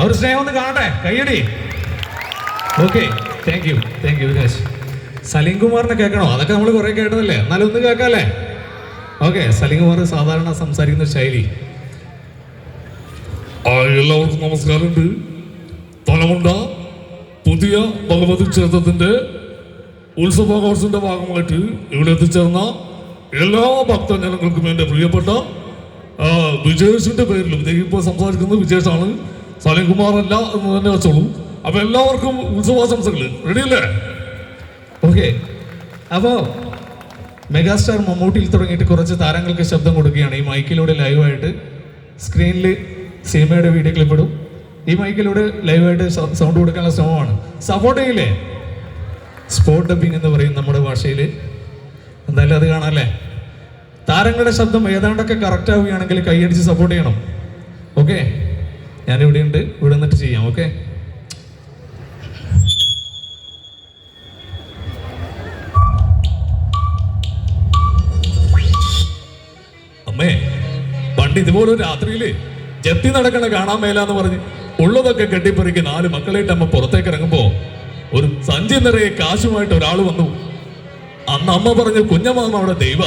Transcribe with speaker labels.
Speaker 1: അവർ സ്നേഹം ഒന്ന് കാണട്ടെ, കയ്യടി. Okay, thank you Vikas. Salim കുമാറിനെ കേൾക്കണോ? അതൊക്കെ നമ്മൾ കുറെ കേട്ടതല്ലേ, എന്നാലും ഒന്ന് കേൾക്കാല്ലേ? ഓക്കെ, സലീം കുമാർ സാധാരണ സംസാരിക്കുന്ന ശൈലി.
Speaker 2: എല്ലാവർക്കും നമസ്കാരമുണ്ട്. തലമുണ്ട പുതിയ ഭഗവതി ക്ഷേത്രത്തിന്റെ ഉത്സവാഘോഷത്തിന്റെ ഭാഗമായിട്ട് ഇവിടെ എത്തിച്ചേർന്ന എല്ലാ ഭക്തജനങ്ങൾക്കും എൻ്റെ പ്രിയപ്പെട്ട വിജേഷിന്റെ പേരിലും, ഇപ്പോൾ സംസാരിക്കുന്നത് വിജേഷാണ്, സലീം കുമാർ അല്ല എന്ന് തന്നെ വെച്ചോളൂ. അപ്പൊ എല്ലാവർക്കും ഉത്സവാശംസകൾ. റെഡിയല്ലേ?
Speaker 1: ഓക്കെ, അപ്പോൾ മെഗാസ്റ്റാർ മമ്മൂട്ടിയിൽ തുടങ്ങിയിട്ട് കുറച്ച് താരങ്ങൾക്ക് ശബ്ദം കൊടുക്കുകയാണ്. ഈ മൈക്കിലൂടെ ലൈവായിട്ട് സ്ക്രീനിൽ സിനിമയുടെ വീഡിയോ ക്ലിപ്പ് ഇടും. ഈ മൈക്കിലൂടെ ലൈവായിട്ട് സൗണ്ട് കൊടുക്കാനുള്ള ശ്രമമാണ്. സപ്പോർട്ട് ചെയ്യില്ലേ? സ്പോട്ട് ഡബിങ് എന്ന് പറയും നമ്മുടെ ഭാഷയിൽ. എന്തായാലും അത് കാണാല്ലേ? താരങ്ങളുടെ ശബ്ദം ഏതാണ്ടൊക്കെ കറക്റ്റ് ആവുകയാണെങ്കിൽ കൈയടിച്ച് സപ്പോർട്ട് ചെയ്യണം. ഓക്കെ, ഞാനിവിടെ ഉണ്ട്, ഇവിടെ നിന്നിട്ട് ചെയ്യാം. ഓക്കെ,
Speaker 2: അമ്മേ, പണ്ട് ഇതുപോലെ രാത്രിയില് ജപ്തി നടക്കണ കാണാൻ മേലാന്ന് പറഞ്ഞ് ഉള്ളതൊക്കെ കെട്ടിപ്പറിക്ക് 4 മക്കളായിട്ട് അമ്മ പുറത്തേക്ക് ഇറങ്ങുമ്പോ ഒരു സഞ്ചി നിറയെ കാശുമായിട്ട് ഒരാൾ വന്നു. അന്ന് അമ്മ പറഞ്ഞു, കുഞ്ഞമാമ അവിടെ ദൈവ